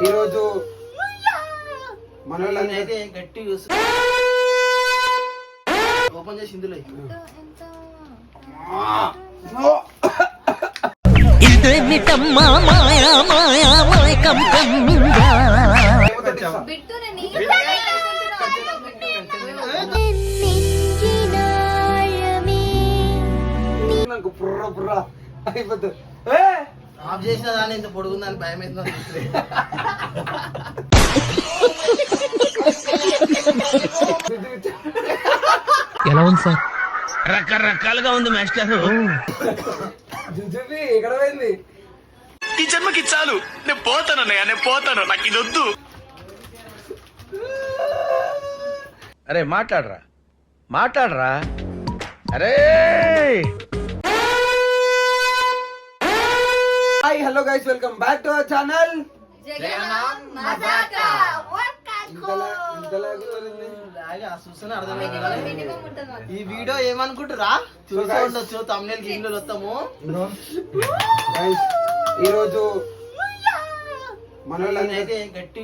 ఈరోజు మనోళ్ళైతే గట్టి ఓపెన్ చేసి ఇందులో ఇదేమిటమ్మా మాయా మాయా మాయకం కమ్మిందా నాకు పుర్ర పుర్ర అయిపోతుంది. ఆఫ్ చేసిన దాన్ని ఇంత పొడుగుందని భయం అవుతుంది. ఎలా ఉంది సార్? రకరకాలుగా ఉంది మాస్టర్. జుజుబి ఎక్కడ పోయింది? ఈ జన్మకి చాలు, నేను పోతాను అన్నయ్య, నేను పోతాను, నాకు ఇది వద్దు. అరే మాట్లాడరా మాట్లాడరా. అరే hi hello guys, welcome back to our channel. ఈ వీడియో ఏమనుకుంటురా? చూసి ఉండొచ్చు, తమిళ గిన్నెలు వస్తాము. ఈరోజు మనోళ్ళైతే గట్టి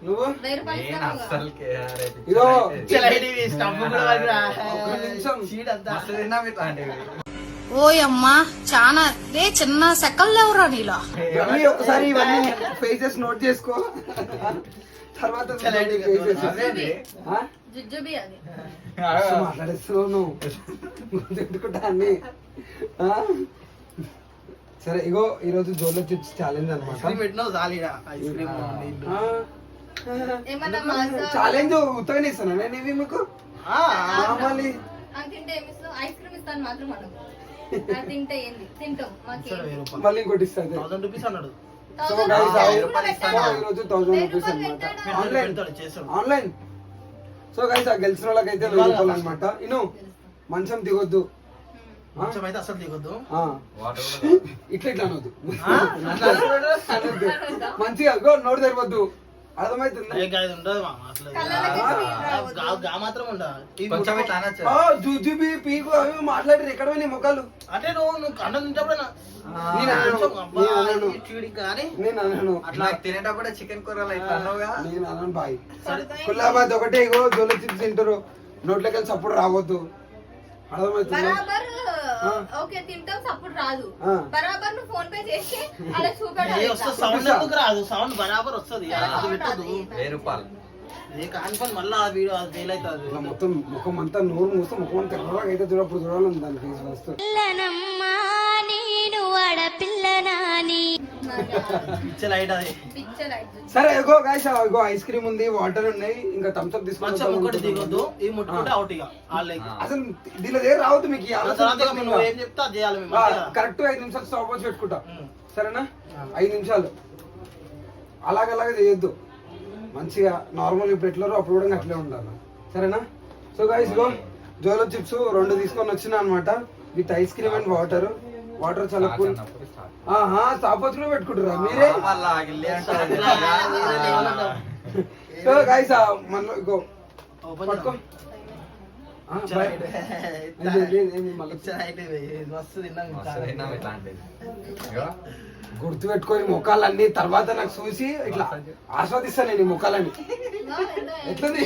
నువ్వు ఓయమ్మా చానా రే చిన్న సెకల్ లేవురా నీలా. ఒకసారి ఇవన్నీ ఫేసెస్ నోట్ చేసుకో, తర్వాత మాట్లాడేస్తున్నావు నువ్వు ఎందుకుంటా అన్ని. సరే ఇగో ఈరోజు జోలో చిప్స్ ఛాలెంజ్ అనమాట. ఛాలెంజ్ ఉత్తగానే ఇస్తాను నేను ఇవి మీకు. మళ్ళీ మళ్ళీ ఇంకోటి ఇస్తాను. ₹1000 అన్నాడు. సో గైస్ ఈరోజు 1000 రూపీస్ అనమాట ఆన్లైన్. సో గైస్ ఆ గెలిచిన వాళ్ళకైతే ₹1000 అనమాట. ఇను మంచం దిగొద్దు, మంచం అయితే అసలు దిగొద్దు, ఇట్లా ఇట్లా అనొద్దు, మంచిగా నోటు తెరవద్దు, అర్థమవుతుంది. జూజుబి పీకు అవి మాట్లాడారు ఎక్కడ పోయినాయి ముఖాలు అంటే నువ్వు అన్నం తింటప్పుడు నేను అన్నాను అట్లా తినేటప్పుడే చికెన్ కూరలు నేను అన్నాను బాయ్. కుల్లాబాద్ ఒకటే ఇగో జోలో చిప్స్ తింటారు, నోట్లోకి సప్పుడు రావద్దు, అర్థమవుతుంది. సౌండ్ ఎందుకు రాదు? సౌండ్ బరాబర్ వస్తుంది. ₹1000 మళ్ళా వీడియో ఫెయిల్ అవుతుంది. మొత్తం ముఖం అంతా నోరు మూస్తే ముఖం తెల్లగా అయితే చూడప్పుడు చూడాలని దాని ఫేస్ వస్తుంది. సరే ఇగో గైస్ ఇగో ఐస్ క్రీమ్ ఉంది, వాటర్ ఉన్నాయి, ఇంకా థమ్స్ అప్ తీసుకుంటాం. అసలు దీనిలో ఏం రావద్దు మీకు. కరెక్ట్ 5 నిమిషాలు స్టాప్ వచ్చి పెట్టుకుంటా, సరేనా? 5 నిమిషాలు అలాగలాగా చేయొద్దు, మంచిగా నార్మల్ ఇప్పుడు ఎట్లా అప్పుడు కూడా అట్లే ఉండాలి, సరేనా? సో గైస్ ఇగో జోలో చిప్స్ 2 తీసుకొని వచ్చిన అనమాట with ice cream and water. Water చాలా కూల్. స్టాప్ వచ్చి కూడా పెట్టుకుంటారా మీరే? సో గైస్ మనలో ఇగో పట్టుకో. గుర్తు పెట్టుకొని ముఖాలన్నీ తర్వాత నాకు చూసి ఇట్లా ఆస్వాదిస్తాను నేను ఈ ముఖాలని. ఎట్లుంది?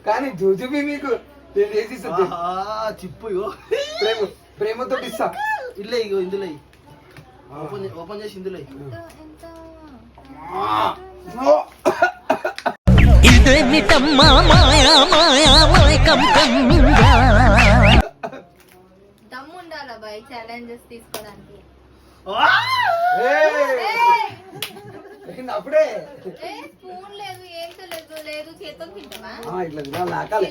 కానీ జూజుబి మీకు నేను చేసి చిప్పు ప్రేమతో ఇస్తా. ఇల్లే ఇగో ఇందులో ఓపెన్ చేసి ఇందులో ఇదేమిటమ్మా మాయా మాయా మాయకం కమ్మిందా. దమ్ముండాలా బాయ్ ఛాలెంజెస్ తీసుకోవడానికి. అప్పుడే స్పూన్ లేదు, ఏం లేదు, చేతితో తింటావా? ఇట్లా నాకాలి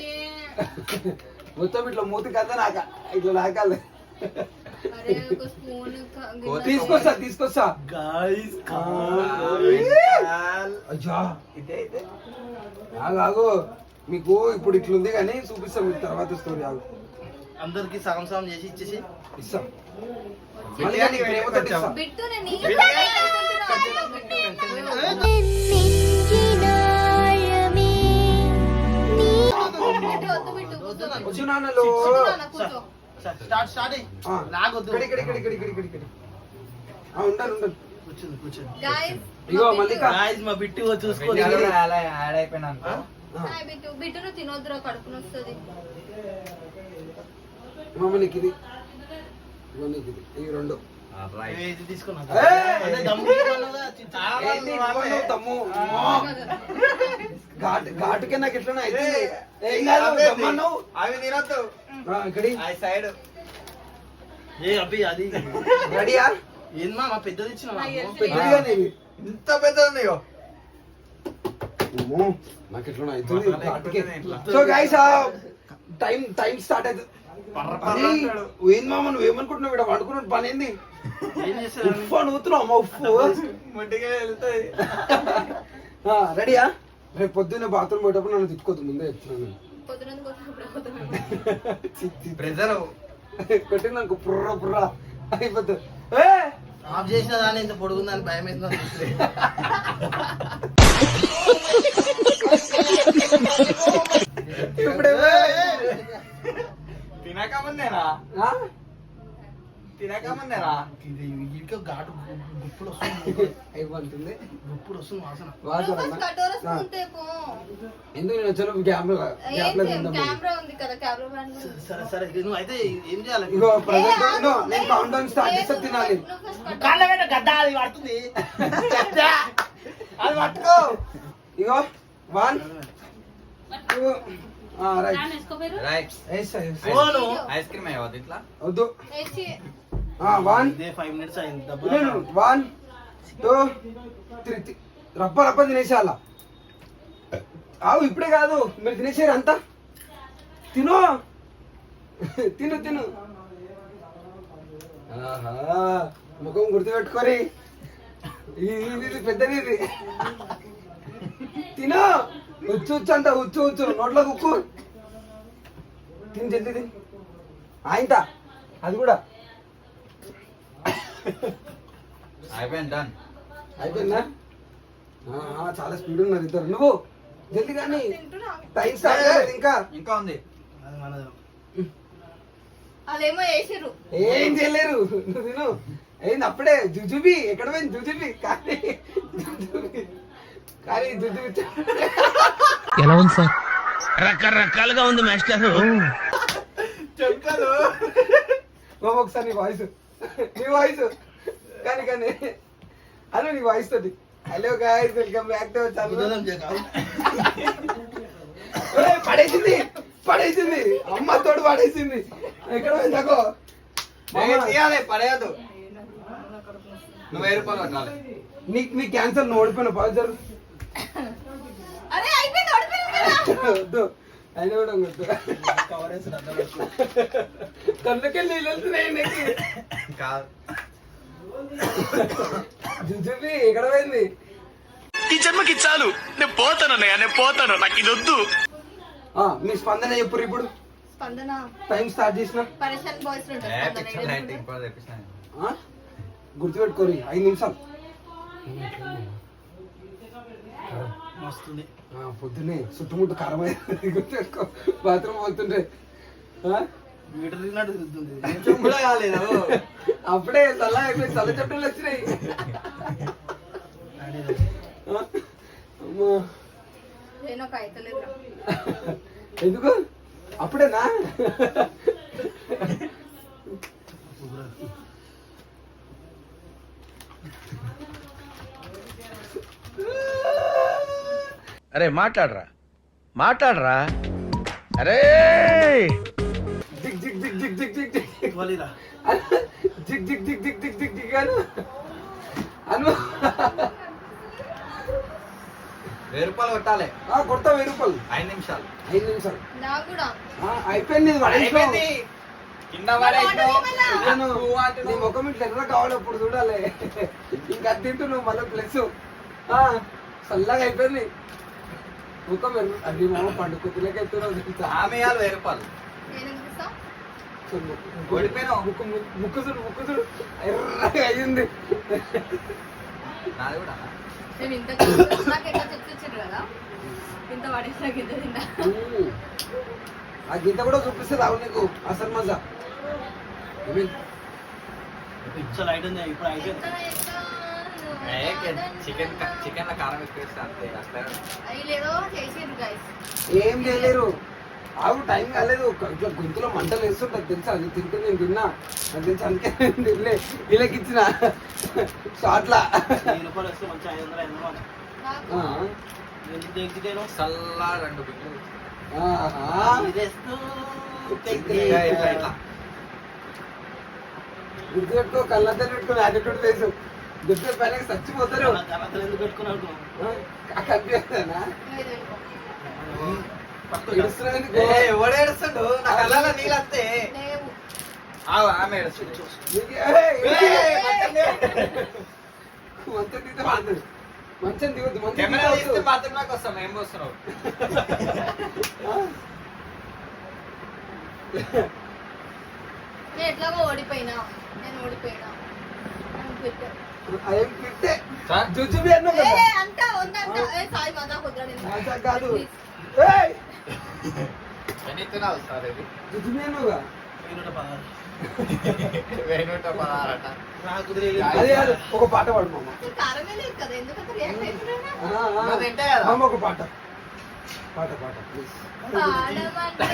మొత్తం, ఇట్లా మూతి కదా నాక ఇట్లా నాకాలి. తీసుకొస్తా ఆగు. మీకు ఇప్పుడు ఇట్లుంది కానీ చూపిస్తాం మీకు తర్వాత స్టోరీ. ఆగు, అందరికి సగం సగం చేసి ఇచ్చేసి ఇస్తాం. వద్దు నాన్నలో కూర్చో. స్టార్ట్ నాకొద్దు. ఉండాలి ఉండాలి. కూర్చోండి Guys, ఇగో మా మల్లిక గాయ్స్ మా బిట్టి చూసుకోండి. Hi bit. బిట్టును తినొద్దురా, కడుపున వస్తుంది. మామ నీకు ఇది ఇగో నీకు ఇది ఈ రెండు ఇది తీసుకున్నా. ఏయ్! అదే దమ్ము తీసుకున్నావుగా, ఏంటి ఇవ్వను నువ్వు తమ్ము? ఘాటుకే నాకు ఎట్లా అయితే ఏం కాదు దమ్మన్నావు. అవి తినొద్దు ఇక్కడి ఆ సైడ్ ఏ అబ్బి అది రెడీయా? ఏంమా మా పెద్దది ఇచ్చిన పెద్దదిగా నీది. ఇంత పెద్దది నీకు అమ్మో, నాకు ఎట్లా అవుతుంది ఘాటుకే. సో గైస్ టైం స్టార్ట్ అవుతుంది. అరే, ఏం మామ నువ్వు ఏమనుకుంటున్నావు? ఇక్కడ వండుకున్న పని ఏంది? ఏం చేస్తారు? ఉప్పు అని ఊతున్నావు అమ్మ ఉప్పు. ముట్టిగా వెళ్తాయి రెడీయా? రేపు పొద్దున్న బాత్రూమ్ పోయేటప్పుడు నన్ను తిట్టుకోవద్దు, ముందే చెప్తున్నాను. పొద్దున కొట్టినప్పుడు ప్రెజర్ కొట్టిన నాకు పుర్ర పుర్ర అయిపోతుంది. ఆఫ్ చేసిన దాన్ని ఇంత పొడుగుందని భయం అవుతుంది. ఇప్పుడే తినకముందేనా తినకముందేనా ఇది ఇంకా ఘాటు గుప్పుడు వస్తుంది. అయిపోతుంది గుప్పుడు వస్తుంది వాసన. కటోర స్పూన్ తేపో. ఎందుకు నేను వచ్చాను కెమెరా కెమెరా ఉంది కదా, కెమెరా మ్యాన్. సరే సరే నువ్వు అయితే ఏం చేయాలి? ఇగో ప్రజెంట్ నేను కౌంట్ డౌన్ స్టార్ట్ చేస్తే తినాలి. కాళ్ళ మీద గడ్డ అది పడుతుంది. అది పట్టుకో. ఇగో 1 2 రైట్. ఫోను ఐస్ క్రీమ్ అయ్యవద్దు ఇట్లా వద్దు. ఏచి 1 ఇదే 5 minutes అయింది. 1 2 3 రప్ప తినేసేయాల. ఆవు ఇప్పుడే కాదు, మీరు తినేసారు అంతా. తిను తిను తిను. ఆహా, ముఖం గుర్తుపెట్టుకొని ఇది పెద్దది ఇది. తిను. ఉచ్చు ఉచ్చు అంట, ఉచ్చు ఉచ్చు నోట్లో కుక్కు. తిని జల్ది తిని ఆయంత అది కూడా అయిపోయింది డన్ అయిపోయిందా? చాలా స్పీడ్ ఉన్నారు ఇద్దరు. నువ్వు జల్ది కానీ తింటున్నా. టైం స్టార్ట్ కాలేదు ఇంకా. ఇంకా ఉంది అది మనది. అదేమో వేసిర్రు. ఏం చేయలేరు. నువ్వు తిను. ఏంది అప్పుడే జుజుబి ఎక్కడ పోయింది? జుజుబి కానీ జుజుబి ఎలా ఉంది సార్? రకరకాలుగా ఉంది మాస్టర్ చెక్కలు ఒకసారి నీ వాయిస్ కానీ అను నీ వాయిస్ తోటి. Hello guys, welcome back to ఉదయం చేయకు. పడేసింది అమ్మ తోడు పడేసింది. ఎక్కడ పోయిందాకో తీయాలి పడేయద్దు నువ్వు 1000 రూపాయలు కట్టాలి నీ క్యాన్సర్ నువ్వు ఓడిపోయిన పాజర్ అరే అయిపోయింది, ఓడిపోయింది కదా. వద్దు అయినా కూడా వద్దు. కవర్ వేసి అర్థం చేసుకో. కళ్ళకెళ్ళి నీళ్ళు వెళ్తున్నాయి నీకు. కాదు జుజుబి ఎక్కడ పోయింది? ఈ జన్మకి చాలు నేను పోతానన్నయ్య నేను పోతాను నాకు ఇది వద్దు మీ స్పందన చెప్పు ఇప్పుడు. స్పందన టైం స్టార్ట్ చేసిన పరేషాన్ బాయ్స్ గుర్తుపెట్టుకోరి 5 నిమిషాలు. మస్తుంది. పొద్దున్నే చుట్టుముట్టు కారం అయింది. గుర్తుపెట్టుకో, బాత్రూమ్ పోతుంటే మీటర్ తిన్నట్టు తిరుగుతుంది. చెంబులో కాలేదు అప్పుడే చల్ల అయిపోయి చల్ల చెప్పులు వచ్చినాయి. అమ్మా నేను ఒక అయితలేదు. ఎందుకు అప్పుడేనా? అరే మాట్లాడరా అరే జిగ్ జిగ్ జిగ్ జిగ్ జిగ్ జిగ్ జిగ్ వలిరా. జిగ్ జిగ్ జిగ్ జిగ్ జిగ్ జిగ్ జిగ్ అను 1000 రూపాయలు కొట్టాలి కొడతా 1000 రూపాయలు. 5 నిమిషాలు 5 నిమిషాలు నాకు కూడా అయిపోయింది. కింద పడేసినావు. నీ ముఖం ఇట్లా ఎర్ర కావాలి అప్పుడు చూడాలి. ఇంకా తింటూ నువ్వు మళ్ళీ ప్లస్ చల్లగా అయిపోయింది ముఖం. అది మామ పండు కుతులకి ఎత్తున్నావు తెలుసా? ఆమె 1000 రూపాయలు నేను ఎందుకు ఇస్తా? ఓడిపోయినావు. ముక్కు చూడు ఎర్రగా అయ్యింది. నాది కూడా నేను ఇంత నాకు ఎంత చెప్తొచ్చారు కదా, ఇంత పడేసి నాకు ఇంత తిన్నా. ఆ గింత కూడా చూపిస్తే రావు నీకు అసలు మజా పిచ్చ లైట్ ఉంది ఇప్పుడు అయిపోయింది. చికెన్ లో కారం ఎక్కువ వేస్తే అంతే అట్లా లేదో చేసేది గైస్. ఏం చేయలేరు ఆవు టైం కాలేదు ఇట్లా గొంతులో మంటలు వేస్తుంటది తెలుసా అది తింటే నేను తిన్నా అది తెలుసు అందుకే నేను తినలే వీళ్ళకి ఇచ్చిన షార్ట్లా 1000 రూపాయలు వస్తే మంచి 500 నాకు ఎందుకు ఎగ్జిటేను చల్లా 2 బిడ్డలు ఇదేస్తూ ఇట్లా గుర్తుపెట్టుకో కళ్ళతో పెట్టుకుని యాటిట్యూడ్ వేసు గుర్తు పైన చచ్చిపోతారు కలతలు ఎందుకు పెట్టుకున్నావు కనిపిస్తానా ఇది పెట్టుకో. ఎవడు ఏడుస్తుండు నా కళ్ళలో నీళ్ళు వస్తే లేవు. ఆమె ఏడుస్తుంది మంచం దిగొద్దు కెమెరా తీస్తే బాత్రూంలోకి వస్తాం ఏం పోస్తున్నావు నేను ఎట్లాగో ఓడిపోయినా. నేను ఓడిపోయినా. నువ్వు పెట్టు. అదేం పిట్టే సార్? జుజుబి అన్నావు కదా అంట ఉందంట. సాయి మజా కుదరా నేను. మజా కాదు. Please. ఏయ్ ఎన్ని తినాలి సార్ ఇది జుజుబి అన్నావుగా 116 అట నాకు అదే కాదు ఒక పాట పాడు మామ అసలు కారమే లేదు కదా, ఎందుకంత రియాక్ట్ అవుతున్నానా? నువ్వు తింటే కదా మామ ఒక పాట పాట పాట ప్లీజ్ పాడమంటే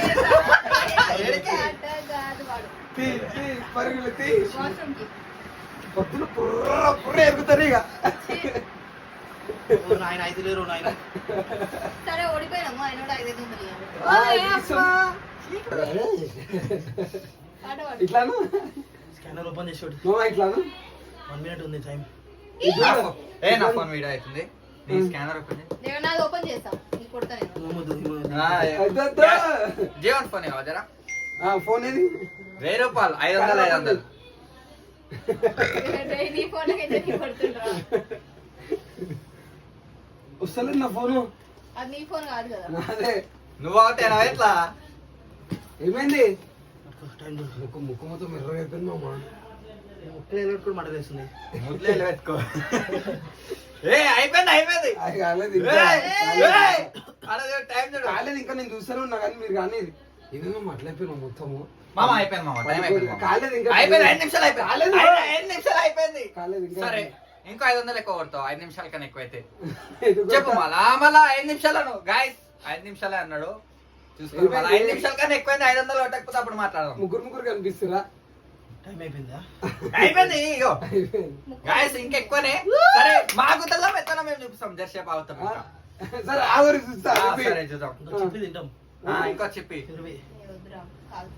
పాట కాదు వాడు. పరుగులు తీ వాష్రూమ్ కి. పొద్దున పుర్ర పుర్ర ఎరుగుతారు ఇక నాయన 5 లేరు నాయన. సరే ఓడిపోయినాము. ఆయన కూడా 500 ఇవ్వాలి. ఆ, పాట పాడు. ఇట్లాను స్కానర్ ఓపెన్ చేసాడు. మామ ఇట్లాను 1 మినిట్ ఉంది టైం. నా ఫోన్ వీడియో అవుతుంది నీ స్కానర్ ఓపెన్ నేను నాది ఓపెన్ చేస్తా. నీకు కొడతా నేను. జీవన్ ఫోన్ ఇవ్వ జరా ఫోన్ ఏది 1000 రూపాయలు 500 నీ ఫోన్కి అయితే నీకు కొడుతుండ్రా. వస్తలేదు నా ఫోను అది నీ ఫోన్ కాదు కదా. అదే నువ్వు అవుతానా ఎట్లా ఏమైంది టైం ముక్కు ముక్కు మొత్తం ఎర్రగా అయిపోయింది మామ ముక్కలు కూడా మాట వేస్తుంది. ముద్దులు పెట్టుకో అయిపోయింది అది కాలేదు ఇంకా. టైం చూడు కాలేదు ఇంకా నేను చూస్తూనే ఉన్నా కానీ మీరు కానీ ఇదేమో మాట్లాడిపోయినా మొత్తము మామ అయిపోయింది మామ టైం అయిపోయింది మామ. కాలేదు ఇంకా అయిపోయింది 5 నిమిషాలు అయిపోయింది కాలేదు. 5 నిమిషాలు అయిపోయింది కాలేదు ఇంకా సరే ఇంకో 500 ఎక్కువ కొడతావు 5 నిమిషాల కన్నా ఎక్కువైతే ఇది కూడా చెప్పు మళ్ళా 5 నిమిషాలను గాయస్ 5 నిమిషాలే అన్నాడు చూసుకో మళ్ళా 5 నిమిషాల కన్నా ఎక్కువైంది 500 కొట్టకపోతే అప్పుడు మాట్లాడదాం ముగ్గురు కనిపిస్తురా టైం అయిపోయిందా? అయిపోయింది ఇగో అయిపోయింది. గాయస్ ఇంకెక్కువనే సరే మాకు తెల్లా మెత్తన మేము చూపిస్తాం జర్సేపు అవుతాం ఇంకా. సరే ఆవిరి చూస్తా ఆ, సరే చూద్దాం ఇంకా చెప్పి తింటాం. ఇంకో చెప్పి 20. వద్దురా, కాదు.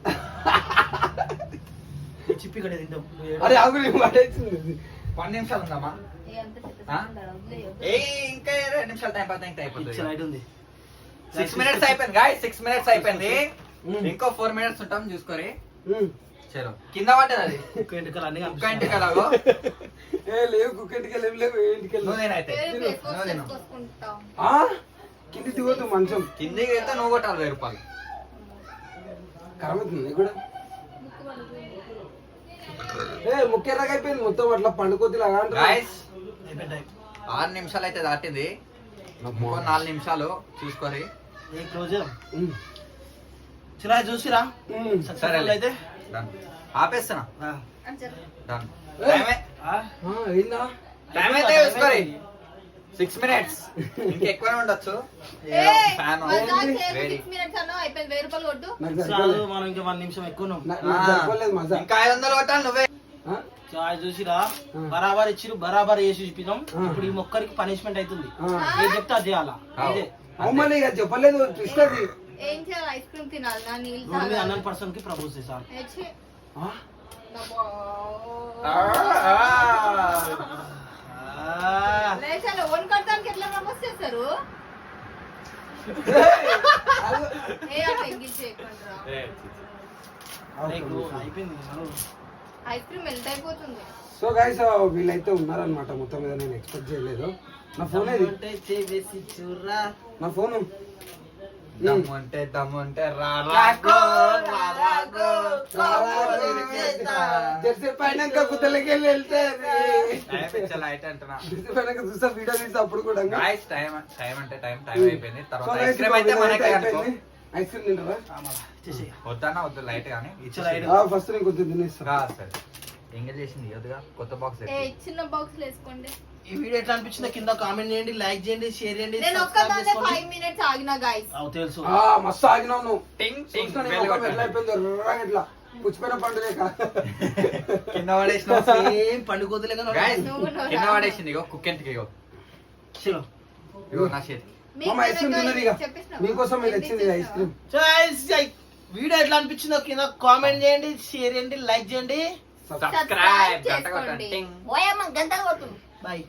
ఈ చిప్పి కడే తింటాం. అరే ఆవిరి పడేసింది 1 నిమిషాలు ఉందమ్మా ఏ అంత చెత్త ఆ? చెత్త వదిలేయ్, ఏ ఇంకా 2 నిమిషాలు టైం పడితే ఇంకా పిచ్చ అయిపోతుంది లైట్ ఉంది. 6 మినిట్స్ అయిపోయింది గాయస్ 6 మినిట్స్ అయిపోయింది ఇంకో 4 మినిట్స్ ఉంటాం చూసుకోరి చలో కింద పడ్డది అది కుక్క ఎంటుకలు అన్ని ఒక్క ఇంటి కలాగో ఏ లేవు కుక్కెంటికి లేవు ఏంటికి నువ్వు నేనైతే వేరే ఫేస్ వాష్ నువ్వు తిను చేసుకొసుకుంటాం. కింది దిగొద్దు మంచం కిందికి వెళ్తే నువ్వు కొట్టాలి 1000 రూపాయలు కరమవుతుంది కూడా ముక్కు పడుతుంది. ముఖ్యంగా అయిపోయింది మొత్తం అట్లా పండుకోతి లాగా అంటారు. గాయస్ అయిపోయిన టైం. 6 నిమిషాలు అయితే దాటింది ఇంకో 4 నిమిషాలు చూసుకోరి ఏ క్లోజ్ చేద్దాం. చిరా చూసిరా సక్సెస్ఫుల్ అయితే డన్ ఆపేస్తున్నా ఆ. అని చెప్పు. డన్ ఆ? ఏందా టైం అయితే చూసుకోరి 6 మినిట్స్ ఇంకెక్కువనే ఉండొచ్చు ఏయ్, ఫ్యాన్ మజాక్ చేయకు, వేడి 6 minutes అన్నావు, అయిపోయింది. 1000 రూపాయలు కొట్టు. నాకు చాలు, సరిపోలేదు. మనం ఇంకా 1 నిమిషం ఎక్కువ ఉన్నాం. నాకు సరిపోలేదు మజా ఇంకా 500 కొట్టాలి నువ్వే ఆ? చాయ్ చూసిరా బరాబర్ ఇచ్చిరు బరాబర్ వేసి చూపిద్దాం. ఆ. ఇప్పుడు ఈ మొక్కరికి పనిష్మెంట్ అవుతుంది. ఆ. ఏం చెప్తే అది చేయాలా ఇదే అమ్మని ఇక చెప్పలేదు ఇస్తుంది ఏం చేయాలి? ఐస్ క్రీమ్ తినాలి, నా నీళ్ళు రోడ్ మీద తాగాలి. 100% కి ప్రపోజ్ చేశారు. ఏ ఛీ, ఆ? నా బా- లేచాలి, ఓన్ కడతానికి ఎట్లా ప్రపోజ్ చేస్తారు? ఏ అట్లా ఎంగిల్ చేయకుండా. అయిపోయింది. ఐస్ క్రీమ్ మెల్ట్ అయిపోతుంది. సో గైస్ వీళ్ళైతే ఉన్నారనమాట మొత్తం మీద నేను ఎక్స్పెక్ట్ చేయలేదు నా ఫోన్ ఏది నా ఫోను దమ్ముంటే రాగో జెర్సీ పైన కుతలకి వెళ్తే లైట్ అంటున్నా జెర్సీ పైన చూస్తా వీడియో తీస్తా అప్పుడు కూడా గాయ్స్ టైం అంటే టైం అయిపోయింది తర్వాత ఐస్ క్రీమ్ అయితే మనకే అనుకో ఐస్ క్రీమ్ తింటారా? వద్దన్నా వద్దు లైట్ గానీ ఫస్ట్ నేను కొంచెం తినేస్తా. సరే ఎంగేజ్ చేసింది వద్దుగా కొత్త బాక్స్ చిన్న బాక్స్ వేసుకోండి. ఈ వీడియో ఎట్లా అనిపించిందో కింద కామెంట్ చేయండి, లైక్ చేయండి, షేర్ చేయండి, నేను సబ్స్క్రైబ్ ఒక్కదాన్నే చేసుకోండి. 5 minutes ఆగినా గైస్. తెలుసు మస్తు ఆగినావు నువ్వు. టింగ్ టింగ్ చూస్తా నేను బెల్ ముఖం ఎట్లా కొట్టండి. అయిపోయింది ఎర్రగా ఇట్లా పుచ్చిపోయిన పండు లేక. కింద పడేసిన ఏం పండుకోతులే Guys, నువ్వు నువ్వు కింద రా. పడేసింది ఇగో కుక్కెంట్కి ఇగో నా చేతికి మామ ఐస్ క్రీమ్ తిన్నది ఇక. మీకోసం నేను తెచ్చింది ఐస్ క్రీమ్. వీడియో ఎట్లా అనిపించిందో కింద కామెంట్ చేయండి, షేర్ చేయండి, లైక్ చేయండి. సబ్స్క్రైబ్ గంట కొట్టండి చేసుకోండి. టింగ్ ఓయమ్మ గంటలు కొట్టు. బాయ్.